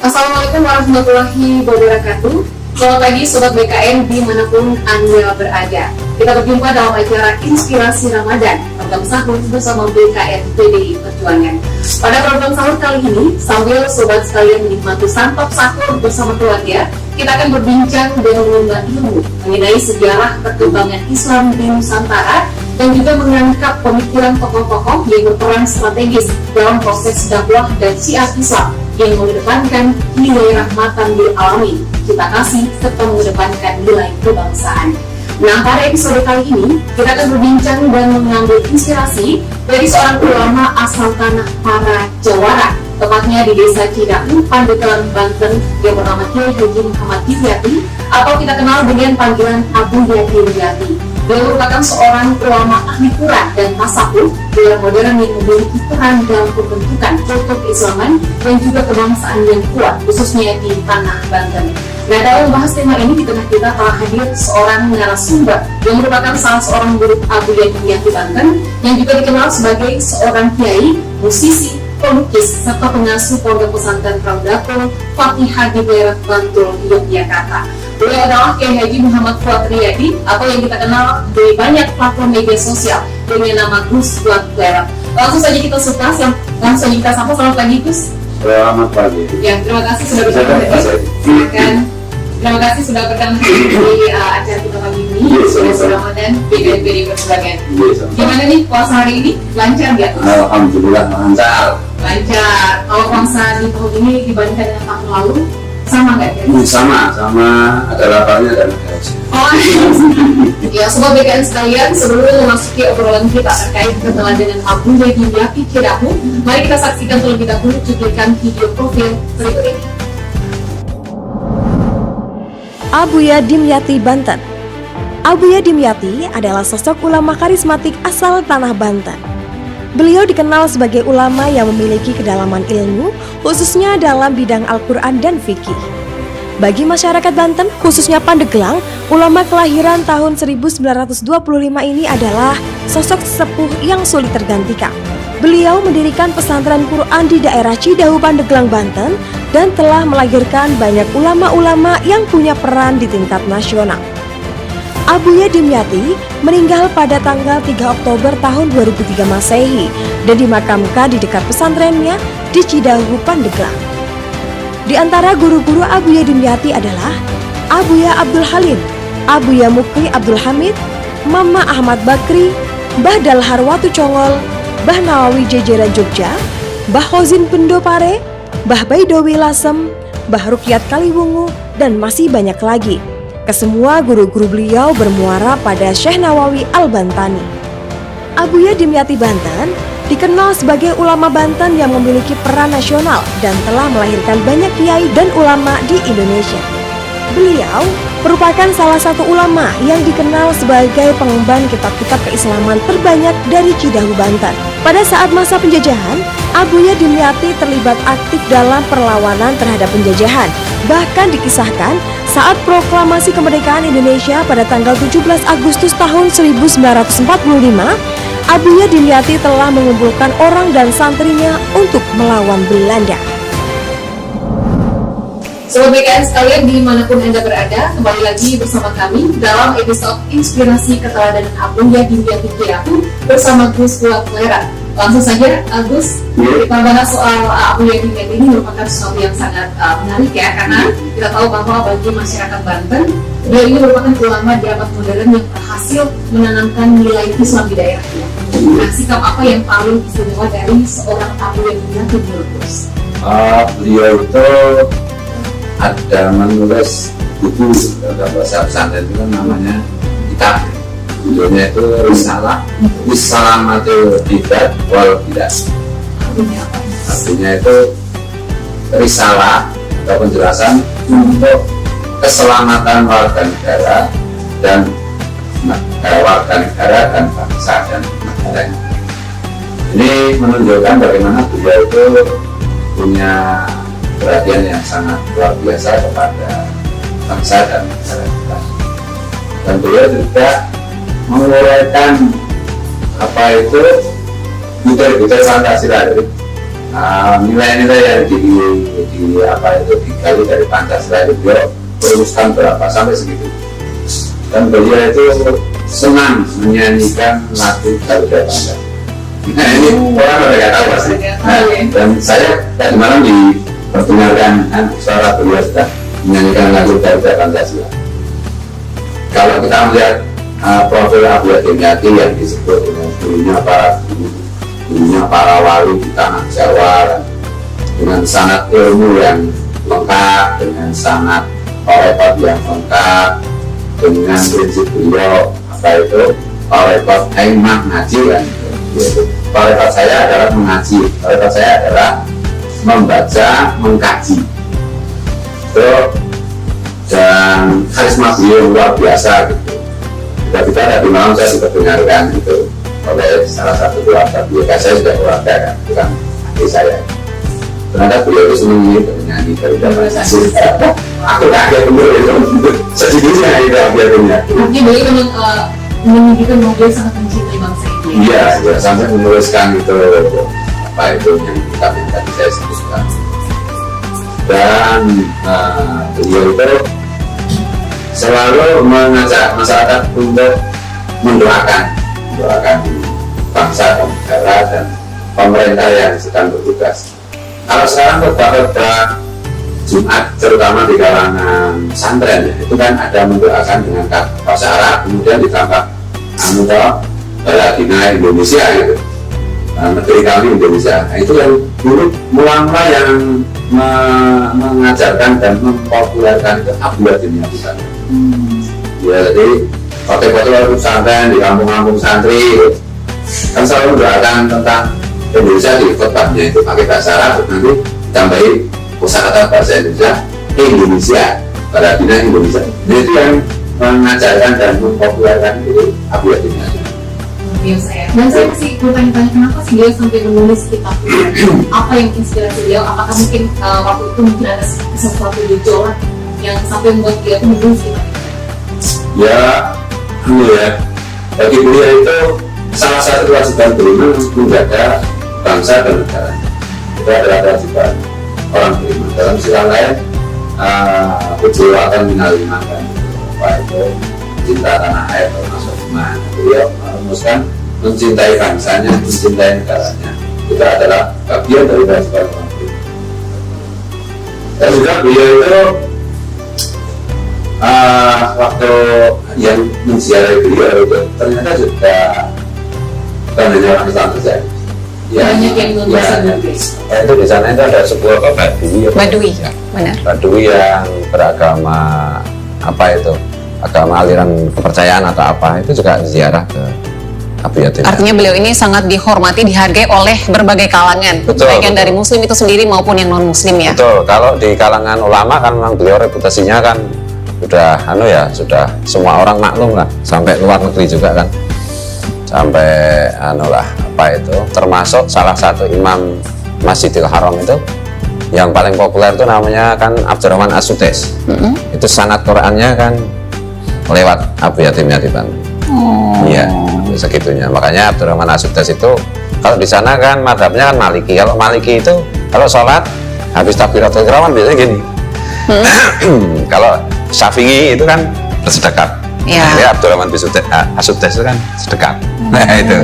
Assalamualaikum warahmatullahi wabarakatuh. Selamat pagi Sobat BKN dimanapun Anda berada. Kita berjumpa dalam acara Inspirasi Ramadan program sahur bersama BKN PDI Perjuangan. Pada program sahur kali ini, sambil Sobat sekalian menikmati santap sahur bersama keluarga, kita akan berbincang dan menimba ilmu mengenai sejarah perkembangan Islam di Nusantara dan juga mengangkat pemikiran tokoh-tokoh yang berperan strategis dalam proses dakwah dan syiar Islam yang mengedepankan nilai rahmatan lil alamin, cita kasih, serta mengedepankan nilai kebangsaan. Nah, pada episode kali ini, kita akan berbincang dan mengambil inspirasi dari seorang ulama asal tanah para Jawara, tepatnya di Desa Cidahu, Pandeglang, Banten, yang bernama Kiai Haji Muhammad Dimyati, atau kita kenal dengan panggilan Abu Yati Dimyati. Beliau merupakan seorang ulama ahli Quran dan tasawuf yang modern yang memiliki peran dalam pembentukan kultur keislaman dan juga kebangsaan yang kuat, khususnya di tanah Banten. Nah, dalam membahas tema ini di tengah kita telah hadir seorang narasumber yang merupakan salah seorang murid Abu Yati Dimyati Banten, yang juga dikenal sebagai seorang kiai, musisi, pelukis, serta pengasuh pondok pesantren Raudhatul Fatihah di daerah Bantul, Yogyakarta. Beliau adalah Kiai Haji Muhammad Fuad Riyadi, atau yang kita kenal di banyak platform media sosial dengan nama Gus Fuad Riyadi. Langsung saja kita sapa. Selamat pagi Gus. Selamat pagi. Ya, terima kasih sudah bergabung. Terima kasih sudah bergabung di acara kita pagi ini. Ramadan BKN PDI Perjuangan. Gimana nih puasa hari ini? Lancar nggak? Alhamdulillah lancar. Lancar. Kalau puasa di tahun ini dibandingkan dengan tahun lalu, sama nggak ya? Sama ada laparnya dan ada hasilnya. Oh, ya, Sobat BKN sekalian, sebelum memasuki obrolan kita terkait keteladanan Abu Yati Dimyati Cidahu, mari kita saksikan terlebih dahulu cuplikan video profil berikut ini. Abu Yati Dimyati Banten. Abu Yati Dimyati adalah sosok ulama karismatik asal tanah Banten. Beliau dikenal sebagai ulama yang memiliki kedalaman ilmu, khususnya dalam bidang Al-Quran dan fikih. Bagi masyarakat Banten, khususnya Pandeglang, ulama kelahiran tahun 1925 ini adalah sosok sepuh yang sulit tergantikan. Beliau mendirikan pesantren Quran di daerah Cidahu, Pandeglang, Banten, dan telah melahirkan banyak ulama-ulama yang punya peran di tingkat nasional. Abu Yati Dimyati meninggal pada tanggal 3 Oktober tahun 2003 Masehi dan dimakamkan di dekat pesantrennya di Cidahu, Pandeglang. Di antara guru-guru Abu Yati Dimyati adalah Abuya Abdul Halim, Abuya Mukri Abdul Hamid, Mama Ahmad Bakri, Mbah Dalhar Watu Congol, Mbah Nawawi Jejeran Jogja, Mbah Khozin Pendo Pare, Mbah Baidowi Lasem, Mbah Rukyat Kaliwungu, dan masih banyak lagi. Kesemua guru-guru beliau bermuara pada Syekh Nawawi Al-Bantani. Abu Yati Dimyati Banten dikenal sebagai ulama Banten yang memiliki peran nasional dan telah melahirkan banyak kiai dan ulama di Indonesia. Beliau merupakan salah satu ulama yang dikenal sebagai pengemban kitab-kitab keislaman terbanyak dari Cidahu, Banten. Pada saat masa penjajahan, Abu Yati Dimyati terlibat aktif dalam perlawanan terhadap penjajahan. Bahkan dikisahkan saat proklamasi kemerdekaan Indonesia pada tanggal 17 Agustus tahun 1945, Abu Yati Dimyati telah mengumpulkan orang dan santrinya untuk melawan Belanda. Sobat BKN sekalian dimanapun Anda berada, kembali lagi bersama kami dalam episode Inspirasi Keteladanan Abu Yati Dimyati Cidahu bersama Gus Fuad Riyadi. Langsung saja, Gus, kita bahas soal Abu Yati Dimyati ini merupakan sesuatu yang sangat menarik ya, karena kita tahu bahwa bagi masyarakat Banten, beliau ini merupakan ulama di abad modern yang berhasil menanamkan nilai Islam di daerahnya. Nah, sikap apa yang paling istimewa dari seorang Abu Yati Dimyati menurut Gus? Beliau itu ada menulis buku dalam bahasa pesantren itu kan namanya kitab, judulnya itu Risalah Islamatul Hidayat wal Bidah. Artinya itu risalah atau penjelasan untuk keselamatan warga negara dan bangsa dan negaranya. Ini menunjukkan bagaimana beliau itu punya perhatian yang sangat luar biasa kepada bangsa dan negara kita. Dan beliau juga menguraikan apa itu butir-butir Pancasila. nilai-nilai yang di apa itu digali dari Pancasila itu beliau merumuskan berapa sampai segitu. Dan beliau itu senang menyanyikan lagu Garuda Bangga. Nah ini orang nggak tahu pasti. Nah, dan saya tadi malam diperdengarkan suara beliau sudah menyanyikan lagu Garuda Pancasila. Kalau kita melihat profil Abuya Dimyati yang disebut dengan dulunya para wali di tanah Jawa, dengan sanad ilmu yang lengkap, dengan sanad orekot yang lengkap, dengan prinsip beliau apa itu orekot emang ngaji kan. Orekot saya adalah mengaji, orekot saya adalah membaca, mengkaji. Itu dan karisma beliau luar biasa gitu. Kita tadi malam saya juga dengarkan itu oleh salah satu keluarga beliau. Saya sudah keluarga kan, bukan adik saya. Ternyata beliau itu senang nyanyi Garuda Pancasila. Aku kaget betul itu. Sejujurnya itu akhirnya. Artinya beliau memang menunjukkan bahwa beliau sangat mencintai bangsa ini. Iya, ya, sampai menuliskan itu apa itu yang tadi saya sebutkan. Dan beliau itu selalu mengajak masyarakat untuk mendoakan bangsa dan negara dan pemerintah yang sedang bertugas. Kalau sekarang khotbah Jumat terutama di kalangan pesantren itu kan ada mendoakan dengan bahasa Arab, kemudian ditambah Baladina Indonesia gitu, negeri kami Indonesia. Nah, itu yang dulu mula-mula yang mengajarkan dan mempopulerkan itu Abuya Dimyati. Ya, jadi foto-foto pesantren di kampung-kampung santri kan selalu mendoakan tentang Indonesia di khotbahnya itu pakai bahasa Arab, nanti ditambahi kosakata bahasa Indonesia, Baladina Indonesia. Nah, itu yang mengajarkan dan mempopulerkan itu Abuya Dimyati. Biasa ya. Dan saya masih bertanya-tanya kenapa sih beliau sampai menulis kitab ini? Apa yang inspirasi beliau? Apakah mungkin waktu itu mungkin ada sesuatu gejolak yang sampai membuat beliau menulis kitab ini? Ya, bagi beliau itu salah satu kewajiban beliau menjaga bangsa dan negara. Itu adalah kewajiban orang beriman. Dalam istilah lain, ujul akan minaliman kan, apa itu cinta tanah air termasuk iman. Beliau merumuskan mencintai bangsanya, mencintai negaranya. Itu adalah bagian dari kewajiban orang beriman. Dan juga beliau itu waktu yang menziarahi beliau itu ternyata juga bukan hanya orang Islam saja. Banyak yang non-Muslim juga. Itu di sana itu ada sebuah Badui, ya. Benar. Badui yang beragama apa itu, agama aliran kepercayaan atau apa, itu juga ziarah ke Abuya Dimyati. Artinya beliau ini sangat dihormati, dihargai oleh berbagai kalangan, Betul, baik yang betul. dari Muslim itu sendiri maupun yang non Muslim ya. Betul, kalau di kalangan ulama kan memang beliau reputasinya kan sudah sudah semua orang maklum lah, sampai luar negeri juga kan, sampai apa itu, termasuk salah satu imam Masjidil Haram itu yang paling populer itu namanya kan Abdurrahman As-Sudais. Itu sanad Qurannya kan lewat Abuya Dimyati kan. Iya, segitunya. Makanya Abdurrahman As-Sudais itu kalau di sana kan madhabnya kan Maliki. Kalau Maliki itu kalau sholat habis takbiratul ihram kan biasanya gini. Kalau Syafi'i itu kan bersedekap. Ya. Ya, Abdurrahman As-Sudais itu kan sedekap. Nah itu.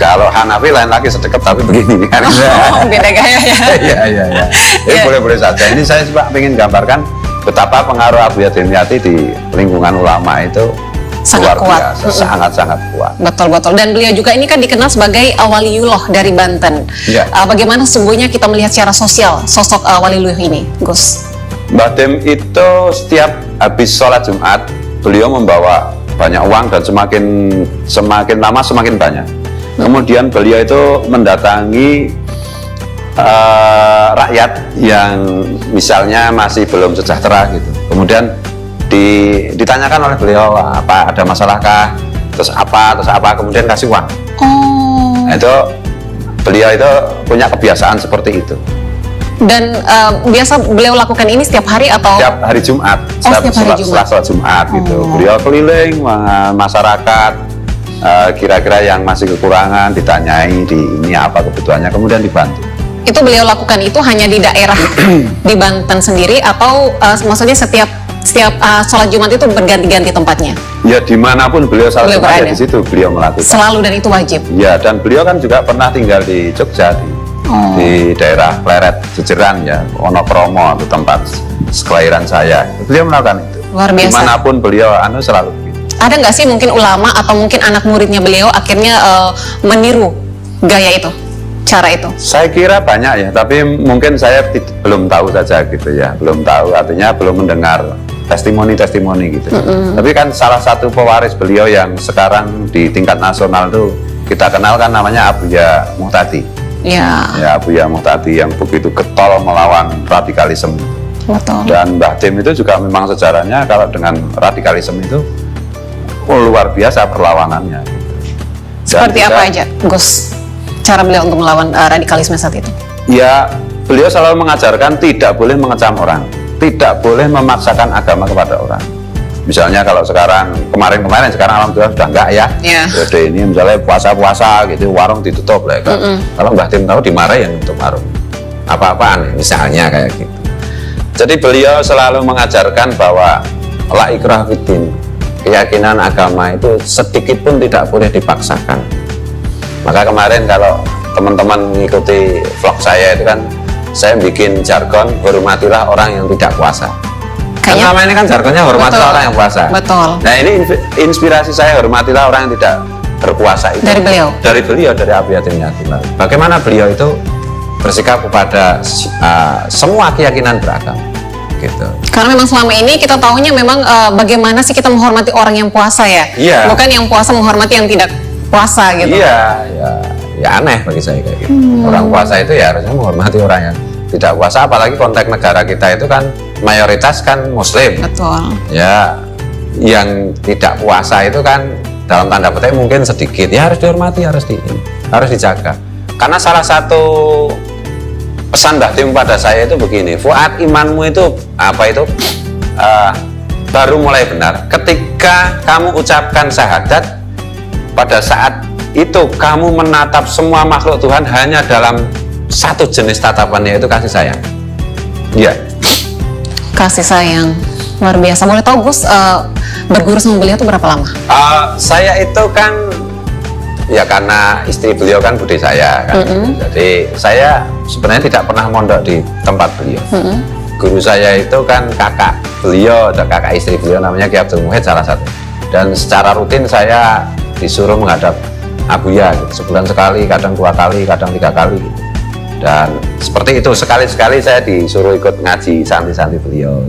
Kalau Hanafi lain lagi sedekap tapi begini kan. Oh, beda gaya ya. Iya. Ini boleh-boleh saja. Ini saya coba ingin gambarkan betapa pengaruh Abuya Dimyati di lingkungan ulama itu Sangat luar kuat. biasa, sangat-sangat kuat. Betul. Dan beliau juga ini kan dikenal sebagai waliullah dari Banten. Iya. Bagaimana sesungguhnya kita melihat secara sosial sosok waliullah ini, Gus? Mbah Dim itu setiap habis sholat Jumat beliau membawa banyak uang dan semakin lama semakin banyak. Kemudian beliau itu mendatangi rakyat yang misalnya masih belum sejahtera gitu. Kemudian ditanyakan oleh beliau apa ada masalahkah, terus apa, kemudian kasih uang. Nah, itu beliau itu punya kebiasaan seperti itu. Dan biasa beliau lakukan ini setiap hari atau? Setiap hari Jumat, setiap hari Jumat. setelah sholat Jumat gitu. Beliau keliling masyarakat, kira-kira yang masih kekurangan ditanyai di ini apa kebutuhannya, kemudian dibantu. Itu beliau lakukan itu hanya di daerah di Banten sendiri atau maksudnya setiap sholat Jumat itu berganti-ganti tempatnya? Ya dimanapun beliau salat Beliau Jumat ya berada. di situ beliau melakukan. Selalu, dan itu wajib. Ya, dan beliau kan juga pernah tinggal di Jogja di daerah Pleret, Jejeran ya, Wonokromo itu tempat kelahiran saya. Beliau melakukan itu. Luar biasa. Dimanapun beliau selalu begitu. Ada nggak sih mungkin ulama atau mungkin anak muridnya beliau akhirnya meniru gaya itu, cara itu? Saya kira banyak ya, tapi mungkin saya belum tahu saja gitu ya, belum tahu, artinya belum mendengar testimoni-testimoni gitu. Tapi kan salah satu pewaris beliau yang sekarang di tingkat nasional tuh kita kenal kan namanya Abuya Muhtadi. Ya, Ya, Abuya Muhtadi yang begitu getol melawan radikalisme. betul. Dan Mbah Dim itu juga memang sejarahnya kalau dengan radikalisme itu luar biasa perlawanannya. Dan Seperti juga, apa aja, Gus? Cara beliau untuk melawan radikalisme saat itu? Ya, beliau selalu mengajarkan tidak boleh mengecam orang, tidak boleh memaksakan agama kepada orang. Misalnya kalau sekarang, kemarin sekarang alhamdulillah sudah enggak ya. Iya. Jadi ini misalnya puasa-puasa gitu, warung ditutup lah kan. Kalau Mbah Dim tahu dimarahin untuk warung. Apa-apaan misalnya kayak gitu. Jadi beliau selalu mengajarkan bahwa la ikrah fiddin, keyakinan agama itu sedikit pun tidak boleh dipaksakan. Maka kemarin kalau teman-teman mengikuti vlog saya itu kan saya bikin jargon hormatilah orang yang tidak puasa. Kayaknya- Karena ini kan jargonnya hormatilah Betul. orang yang puasa. Betul. Nah ini inspirasi saya, hormatilah orang yang tidak berpuasa itu. Dari beliau? Dari beliau, dari Abuya Dimyati. Bagaimana beliau itu bersikap kepada semua keyakinan beragama. Gitu. Karena memang selama ini kita tahunya memang bagaimana sih kita menghormati orang yang puasa ya, Iya. bukan yang puasa menghormati yang tidak puasa gitu. Iya, ya aneh bagi saya kayak gitu. Orang puasa itu ya harusnya menghormati orang yang tidak puasa, apalagi konteks negara kita itu kan mayoritas kan Muslim. Betul. Ya, yang tidak puasa itu kan dalam tanda petik mungkin sedikit. Ya harus dihormati, harus dijaga. Karena salah satu pesan Mbah Dim pada saya itu begini, Fuad, imanmu itu baru mulai benar ketika kamu ucapkan syahadat. Pada saat itu kamu menatap semua makhluk Tuhan hanya dalam satu jenis tatapannya, itu kasih sayang. Iya. Kasih sayang luar biasa. Boleh tahu Gus berguru sama beliau itu berapa lama? Saya itu kan ya karena istri beliau kan bude saya kan. Jadi saya sebenarnya tidak pernah mondok di tempat beliau. Guru saya itu kan kakak beliau, ada kakak istri beliau namanya Ki Abdul Muhid salah satu. Dan secara rutin saya disuruh menghadap Abuya gitu. Sebulan sekali, kadang 2 kali, kadang 3 kali gitu. Dan seperti itu, sekali-sekali saya disuruh ikut ngaji santri-santri beliau.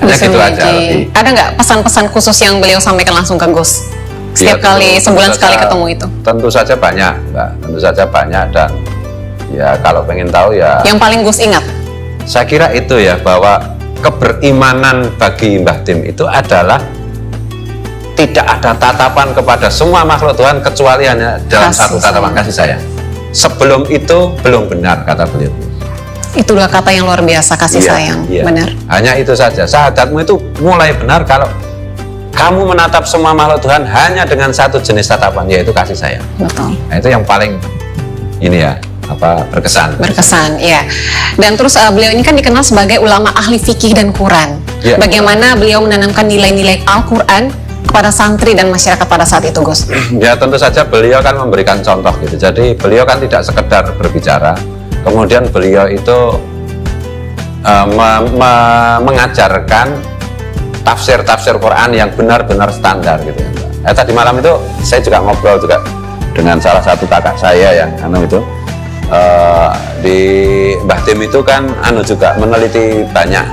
Hanya Gus gitu aja Yunji. lebih. Ada nggak pesan-pesan khusus yang beliau sampaikan langsung ke Gus? Setiap Ya, kali, tentu sebulan saja- sekali ketemu itu. Tentu saja banyak, Mbak. Tentu saja banyak, dan ya kalau pengen tahu ya Yang paling Gus ingat? saya kira itu ya, bahwa keberimanan bagi Mbah Dim itu adalah tidak ada tatapan kepada semua makhluk Tuhan kecuali hanya dalam Kasih satu tatapan, sayang. kasih sayang. Sebelum itu belum benar, kata beliau. Itu 2 kata yang luar biasa, kasih Iya, sayang. iya. Benar. Hanya itu saja. Syahadatmu itu mulai benar kalau kamu menatap semua makhluk Tuhan hanya dengan satu jenis tatapan, yaitu kasih sayang. Betul. Nah, itu yang paling ini ya, berkesan. Berkesan, ya. Dan terus beliau ini kan dikenal sebagai ulama ahli fikih dan Quran. Iya. Bagaimana beliau menanamkan nilai-nilai Al-Quran kepada santri dan masyarakat pada saat itu, Gus? Ya tentu saja beliau kan memberikan contoh gitu. Jadi beliau kan tidak sekedar berbicara, kemudian beliau itu mengajarkan tafsir Quran yang benar-benar standar gitu ya, Mbak. Tadi malam itu saya juga ngobrol juga dengan salah satu kakak saya yang itu di Mbah Dim itu kan juga meneliti banyak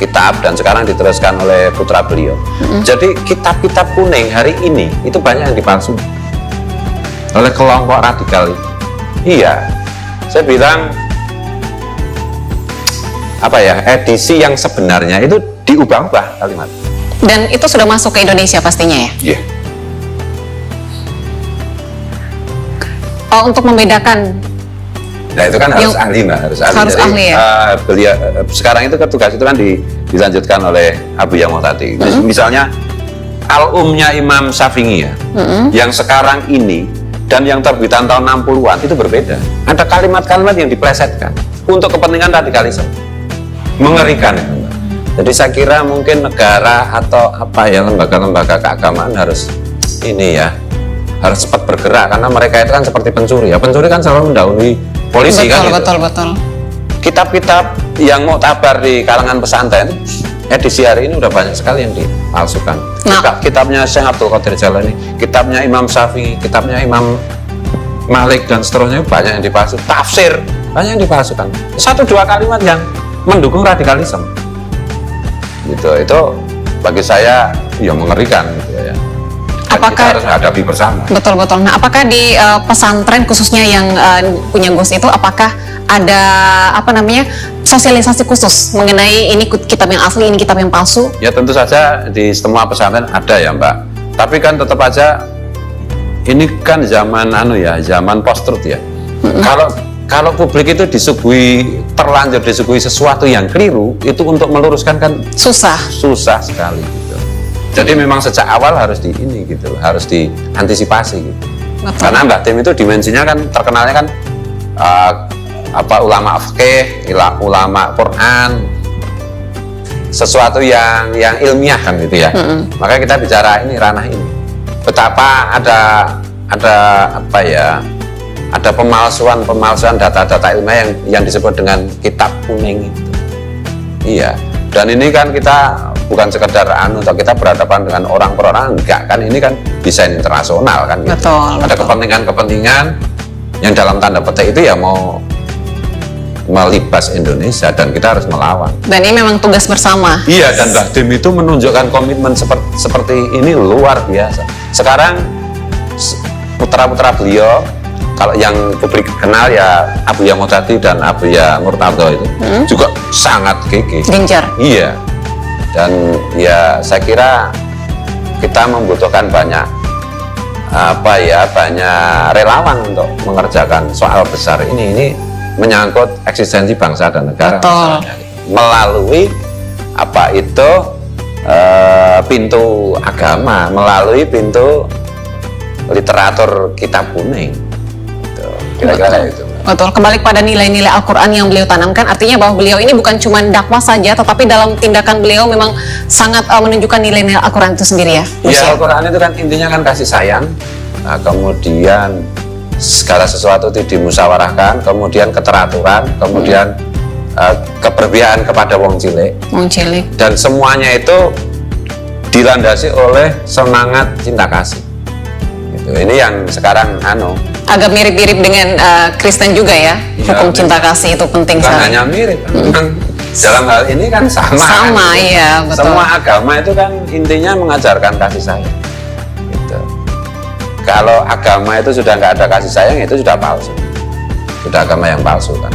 kitab dan sekarang diteruskan oleh putra beliau. Jadi kitab-kitab kuning hari ini itu banyak yang dipalsu oleh kelompok radikal itu. Iya, saya bilang edisi yang sebenarnya itu diubah-ubah kalimat. Dan itu sudah masuk ke Indonesia pastinya ya? Iya. Untuk membedakan. Nah itu kan harus Yang- ahli, Mbak, harus ahli. harus Jadi, ahli ya? Beliau sekarang itu tugas itu kan dilanjutkan oleh Abuya Muhtadi. Misalnya Al-Umnya Imam Syafi'i ya, yang sekarang ini dan yang terbitan tahun 60-an itu berbeda. Ada kalimat-kalimat yang diplesetkan. untuk kepentingan radikalisme. Mengerikan itu, Mbak. Jadi saya kira mungkin negara atau apa ya, lembaga-lembaga keagamaan harus ini ya, harus cepat bergerak, karena mereka itu kan seperti pencuri ya. Pencuri kan selalu mendahului polisi, kan gitu. Betul. Kitab-kitab yang muktabar di kalangan pesantren edisi hari ini udah banyak sekali yang dipalsukan. Kitabnya Syekh Abdul Qadir Jailani, kitabnya Imam Syafi'i, kitabnya Imam Malik dan seterusnya banyak yang dipalsukan. Tafsir banyak yang dipalsukan. 1-2 kalimat yang mendukung radikalisme. Gitu. Itu bagi saya ya mengerikan gitu ya. Apakah Kita harus hadapi bersama. Betul. Nah, apakah di pesantren khususnya yang punya Gus itu, apakah ada sosialisasi khusus mengenai ini kitab yang asli, ini kitab yang palsu? Ya tentu saja di semua pesantren ada ya, Mbak. Tapi kan tetap aja ini kan zaman zaman post-truth ya. Kalau publik itu terlanjur disuguhi sesuatu yang keliru, itu untuk meluruskan kan susah sekali gitu. Jadi memang sejak awal harus harus diantisipasi gitu. Betul. Karena Mbak Tim itu dimensinya kan terkenalnya kan ulama fikih, ulama Quran, sesuatu yang ilmiah kan gitu ya. Maka kita bicara ini ranah ini. Betapa ada pemalsuan data-data ilmiah yang disebut dengan kitab kuning itu. Iya. Dan ini kan kita bukan sekedar atau kita berhadapan dengan orang per orang, enggak kan, ini kan desain internasional kan gitu. Betul. Ada kepentingan-kepentingan yang dalam tanda petik itu ya mau melibas Indonesia dan kita harus melawan. Dan ini memang tugas bersama. Iya, dan Mbah Dim itu menunjukkan komitmen seperti ini luar biasa. Sekarang putra-putra beliau, kalau yang publik kenal ya Abuya Mojadi dan Abuya Murtado itu juga sangat gigih. Gencar. Iya. Dan ya saya kira kita membutuhkan banyak relawan untuk mengerjakan soal besar ini menyangkut eksistensi bangsa dan negara. Betul. Melalui pintu agama, melalui pintu literatur kitab kuning. Kira-kira itu. Betul, kembali pada nilai-nilai Al-Quran yang beliau tanamkan, artinya bahwa beliau ini bukan cuma dakwah saja, tetapi dalam tindakan beliau memang sangat menunjukkan nilai-nilai Al-Quran itu sendiri ya. Ya, Al-Quran itu kan intinya kan kasih sayang, kemudian segala sesuatu itu dimusyawarahkan, kemudian keteraturan, kemudian keberpihakan kepada wong cilik. Dan semuanya itu dilandasi oleh semangat cinta kasih. Gitu. Ini yang sekarang agak mirip-mirip dengan Kristen juga ya, hukum cinta kasih itu penting bukan sekali. hanya mirip, memang dalam hal ini kan sama kan? Iya, betul. Semua agama itu kan intinya mengajarkan kasih sayang gitu. Kalau agama itu sudah nggak ada kasih sayang, itu sudah palsu, sudah agama yang palsu kan.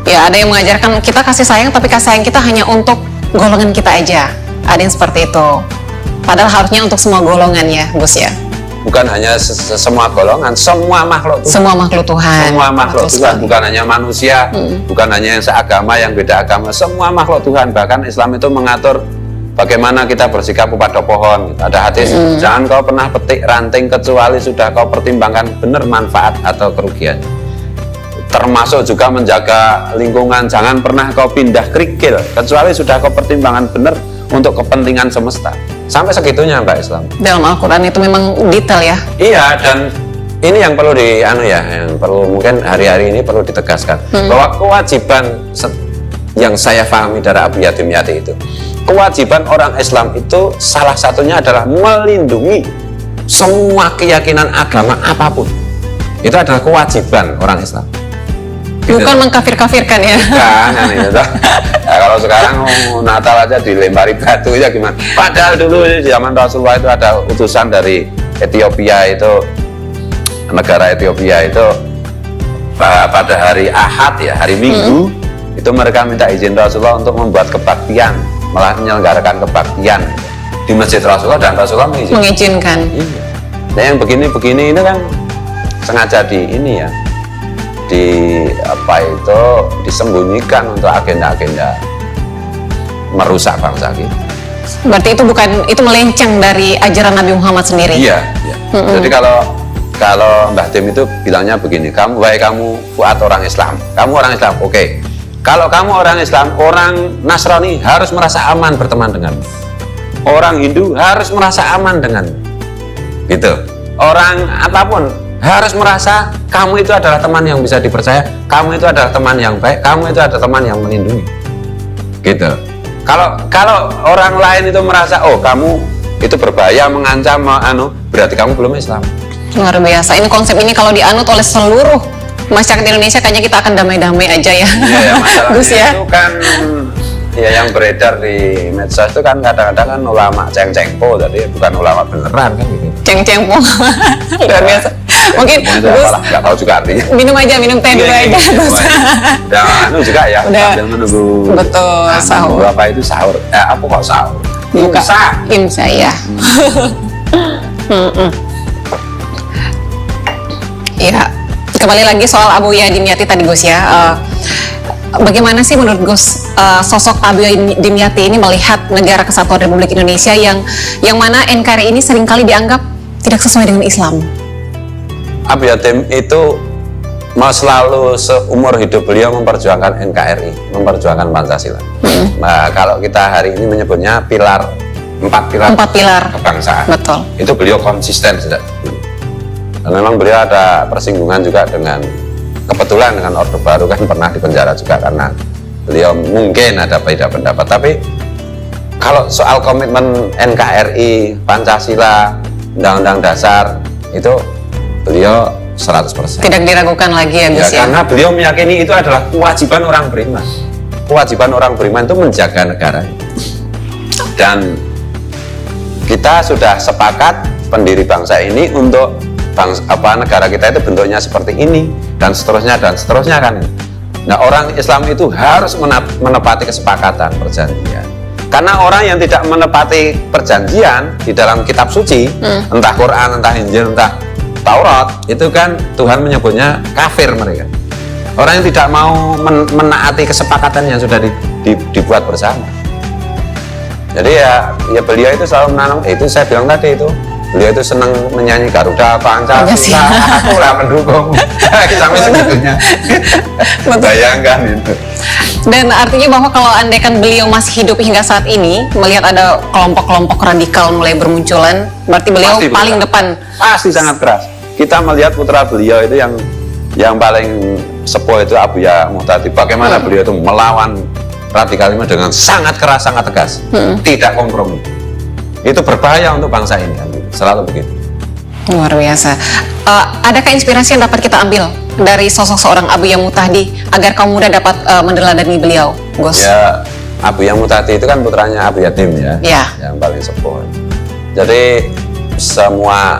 Ya, ada yang mengajarkan kita kasih sayang, tapi kasih sayang kita hanya untuk golongan kita aja, ada yang seperti itu, padahal harusnya untuk semua golongan ya, Gus ya. Bukan hanya semua golongan, semua makhluk Tuhan. Semua makhluk Tuhan. Semua makhluk Tuhan, bukan hanya manusia, bukan hanya yang seagama, yang beda agama. Semua makhluk Tuhan. Bahkan Islam itu mengatur bagaimana kita bersikap kepada pohon. Ada hadis, jangan kau pernah petik ranting kecuali sudah kau pertimbangkan benar manfaat atau kerugian. Termasuk juga menjaga lingkungan, jangan pernah kau pindah kerikil kecuali sudah kau pertimbangkan benar untuk kepentingan semesta. Sampai segitunya Mbak Islam. Dalam Al-Quran itu memang detail ya. Iya, dan ini yang perlu yang perlu mungkin hari-hari ini perlu ditegaskan bahwa kewajiban yang saya pahami dari Abuya Dimyati itu, kewajiban orang Islam itu salah satunya adalah melindungi semua keyakinan agama apapun. Itu adalah kewajiban orang Islam. Bukan mengkafir-kafirkan ya. Bukan, ya, kalau sekarang Natal aja dilempari batu ya gimana. Padahal dulu zaman Rasulullah itu ada utusan dari Ethiopia itu, negara Ethiopia itu pada hari Ahad ya, hari Minggu itu mereka minta izin Rasulullah untuk membuat kebaktian, malah menyelenggarakan kebaktian di Masjid Rasulullah, dan Rasulullah mengizinkan. Iya. Nah yang begini-begini itu kan sengaja disembunyikan untuk agenda-agenda merusak bangsa kita. Berarti itu melenceng dari ajaran Nabi Muhammad sendiri. Iya. Jadi kalau Mbah Dim itu bilangnya begini, kamu Fuad orang Islam, kamu orang Islam, oke. Kalau kamu orang Islam, orang Nasrani harus merasa aman berteman denganmu. Orang Hindu harus merasa aman denganmu. Gitu. Orang apapun harus merasa kamu itu adalah teman yang bisa dipercaya, kamu itu adalah teman yang baik, kamu itu adalah teman yang melindungi. Gitu. Kalau orang lain itu merasa, oh kamu itu berbahaya, mengancam, berarti kamu belum Islam. Luar biasa. Ini konsep ini kalau dianut oleh seluruh masyarakat Indonesia, kayaknya kita akan damai-damai aja ya. Iya, ya, masalahnya Gus ya. itu kan ya yang beredar di medsos itu kan kadang-kadang kan ulama ceng-cengpo, jadi bukan ulama beneran kan gitu. Ceng-cengpo. Luar biasa. Mungkin Gus nggak tahu juga artinya. minum teh dulu aja Gus. Udah juga ya, Udah. sambil menunggu. Betul, sahur. Menunggu apa itu sahur? Apa kok sahur? Buka. Imsak. Imsa ya. Iya. Kembali lagi soal Abuya Dimyati tadi Gus ya. Bagaimana sih menurut Gus sosok Abuya Dimyati ini melihat negara kesatuan Republik Indonesia yang mana NKRI ini seringkali dianggap tidak sesuai dengan Islam? Abuya Dim itu selalu seumur hidup beliau memperjuangkan NKRI, memperjuangkan Pancasila. Nah, kalau kita hari ini menyebutnya empat pilar kebangsaan. Betul. Itu beliau konsisten sejak dulu. Dan memang beliau ada persinggungan juga kebetulan dengan Orde Baru kan pernah dipenjara juga karena beliau mungkin ada beda pendapat. Tapi kalau soal komitmen NKRI, Pancasila, Undang-Undang Dasar itu beliau 100%. Tidak diragukan lagi ya Gus ya. Karena beliau meyakini itu adalah kewajiban orang beriman. Kewajiban orang beriman itu menjaga negara. Dan kita sudah sepakat pendiri bangsa ini untuk negara kita itu bentuknya seperti ini dan seterusnya kan. Nah, orang Islam itu harus menepati kesepakatan perjanjian. Karena orang yang tidak menepati perjanjian di dalam kitab suci, entah Quran, entah Injil, entah Taurat, itu kan Tuhan menyebutnya kafir mereka. Orang yang tidak mau menaati kesepakatan yang sudah dibuat bersama. Jadi ya beliau itu selalu menanam, itu saya bilang tadi itu, beliau itu senang menyanyi Garuda Pancasila, aku lah mendukung. Sampai segitunya. Bayangkan itu. Dan artinya bahwa kalau andaikan beliau masih hidup hingga saat ini, melihat ada kelompok-kelompok radikal mulai bermunculan, berarti beliau Pasti paling berat. depan. Pasti sangat keras. Kita melihat putra beliau itu yang paling sepuh itu Abuya Muhtadi. Bagaimana beliau itu melawan radikalisme dengan sangat keras, sangat tegas, tidak kompromi. Itu berbahaya untuk bangsa ini, selalu begitu. Luar biasa. Adakah inspirasi yang dapat kita ambil dari sosok seorang Abuya Muhtadi agar kaum muda dapat meneladani beliau, Gus? Ya, Abuya Muhtadi itu kan putranya Abuya Dim ya, Ya. yang paling sepuh. Jadi semua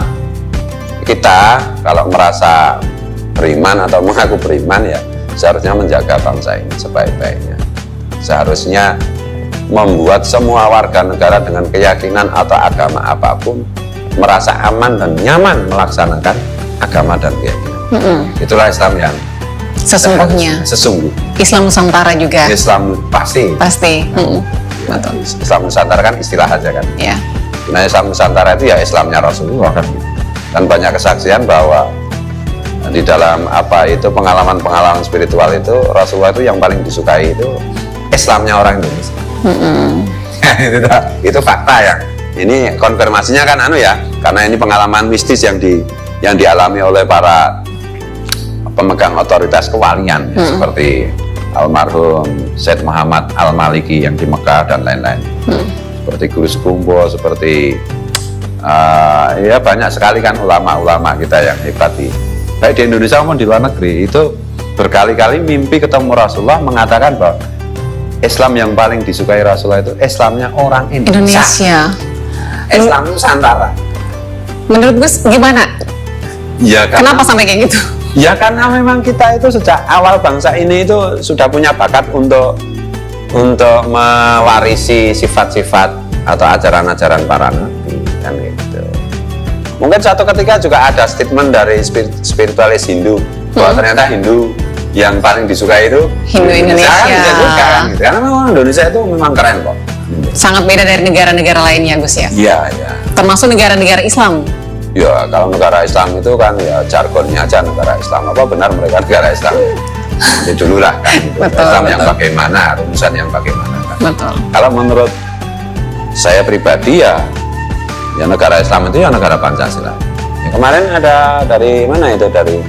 kita kalau merasa beriman atau mengaku beriman ya seharusnya menjaga bangsa ini sebaik-baiknya. Seharusnya membuat semua warga negara dengan keyakinan atau agama apapun merasa aman dan nyaman melaksanakan agama dan keyakinan. Itulah Islam yang Sesungguhnya. sesungguh. Islam Nusantara juga. Islam pasti. Betul. Islam Nusantara kan istilah aja kan. Ya. Nah, Islam Nusantara itu ya Islamnya Rasulullah kan. Dan banyak kesaksian bahwa di dalam pengalaman-pengalaman spiritual itu Rasulullah itu yang paling disukai itu Islamnya orang Indonesia. Itu fakta ya. Ini konfirmasinya kan karena ini pengalaman mistis yang dialami oleh para pemegang otoritas kewalian seperti almarhum Syed Muhammad Al-Maliki yang di Mekah dan lain-lain. Seperti Guru Sukumbo, seperti ya banyak sekali kan ulama-ulama kita yang hebat baik di Indonesia maupun di luar negeri itu berkali-kali mimpi ketemu Rasulullah mengatakan bahwa Islam yang paling disukai Rasulullah itu Islamnya orang Indonesia. Islam Nusantara. Menurut Gus gimana? Ya, Kenapa sampai kayak gitu? Ya karena memang kita itu sejak awal bangsa ini itu sudah punya bakat untuk mewarisi sifat-sifat atau ajaran-ajaran para nabi kan gitu. Mungkin suatu ketika juga ada statement dari spiritualis Hindu bahwa ternyata Hindu yang paling disukai itu Hindu Indonesia. Kan bisa juga kan gitu. Karena memang Indonesia itu memang keren kok. Sangat beda dari negara-negara lainnya Gus ya. Iya, iya. Termasuk negara-negara Islam. Ya kalau negara Islam itu kan ya jargonnya aja negara Islam, apa benar mereka negara Islam? Nanti dulu lah kan. Gitu. Betul, Islam yang betul. bagaimana, rumusan yang bagaimana kan. Betul. Kalau menurut saya pribadi ya negara Islam itu ya negara Pancasila. Ya, kemarin ada dari mana itu, dari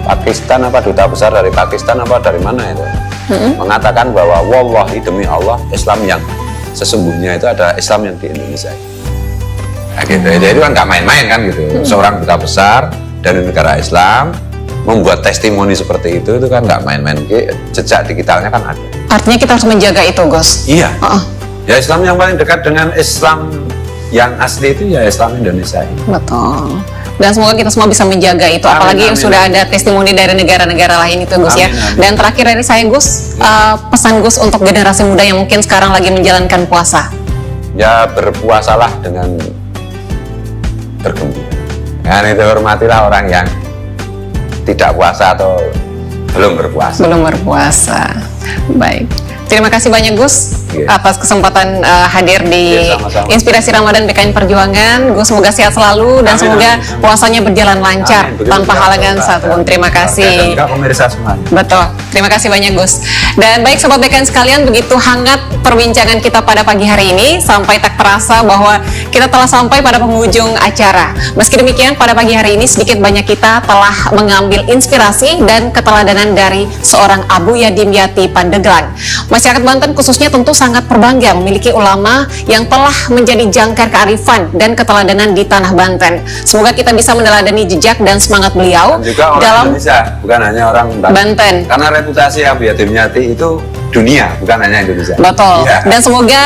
Pakistan apa, duta besar dari Pakistan apa dari mana itu mengatakan bahwa wallahi demi Allah, Islam yang sesungguhnya itu ada Islam yang di Indonesia. Nah, gitu. Jadi itu kan nggak main-main kan gitu. Seorang duta besar dari negara Islam membuat testimoni seperti itu kan nggak main-main. Jejak digitalnya kan ada. Artinya kita harus menjaga itu, Gus. Iya. Heeh. Ya Islam yang paling dekat dengan Islam yang asli itu ya Islam Indonesia ini. Betul. Dan semoga kita semua bisa menjaga itu. Amin, Apalagi amin. sudah ada testimoni dari negara-negara lain itu, Gus, ya. Amin, amin. Dan terakhir dari saya, Gus, pesan Gus untuk generasi muda yang mungkin sekarang lagi menjalankan puasa. Ya berpuasalah dengan bergembira. Dan itu hormatilah orang yang tidak puasa atau belum berpuasa. Belum berpuasa. Baik. Terima kasih banyak, Gus, Iya. atas kesempatan hadir di Iya, sama-sama. Inspirasi Ramadan BKN Perjuangan. Gus, semoga sehat selalu dan Amin, semoga amin, amin. puasanya berjalan lancar Amin. Begitu tanpa juga, halangan Mbak. satupun. Terima Dan kasih. juga pemirsa semuanya. Betul, terima kasih banyak, Gus. Dan baik Sobat BKN sekalian, begitu hangat perbincangan kita pada pagi hari ini. Sampai tak terasa bahwa kita telah sampai pada penghujung acara. Meski demikian, pada pagi hari ini sedikit banyak kita telah mengambil inspirasi dan keteladanan dari seorang Abuya Dimyati Pandeglang. Masyarakat Banten khususnya tentu sangat berbangga memiliki ulama yang telah menjadi jangkar kearifan dan keteladanan di tanah Banten. Semoga kita bisa meneladani jejak dan semangat beliau Dan juga orang dalam Indonesia, bukan hanya orang Banten. Karena reputasi Abuya Dimyati itu dunia, bukan hanya Indonesia. Betul. Iya. Dan semoga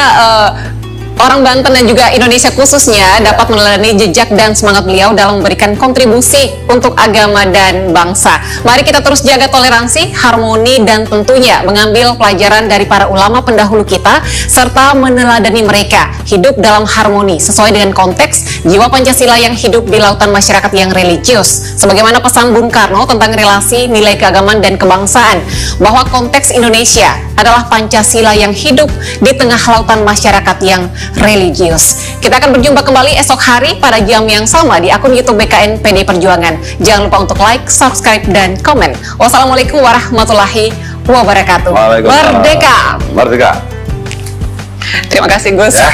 orang Banten dan juga Indonesia khususnya dapat meneladani jejak dan semangat beliau dalam memberikan kontribusi untuk agama dan bangsa. Mari kita terus jaga toleransi, harmoni, dan tentunya mengambil pelajaran dari para ulama pendahulu kita serta meneladani mereka hidup dalam harmoni sesuai dengan konteks jiwa Pancasila yang hidup di lautan masyarakat yang religius. Sebagaimana pesan Bung Karno tentang relasi nilai keagamaan dan kebangsaan, bahwa konteks Indonesia adalah Pancasila yang hidup di tengah lautan masyarakat yang religius. Kita akan berjumpa kembali esok hari pada jam yang sama di akun YouTube BKN PD Perjuangan. Jangan lupa untuk like, subscribe, dan komen. Wassalamualaikum warahmatullahi wabarakatuh. Waalaikumsalam. Merdeka. Merdeka. Terima kasih, Gus. Ya.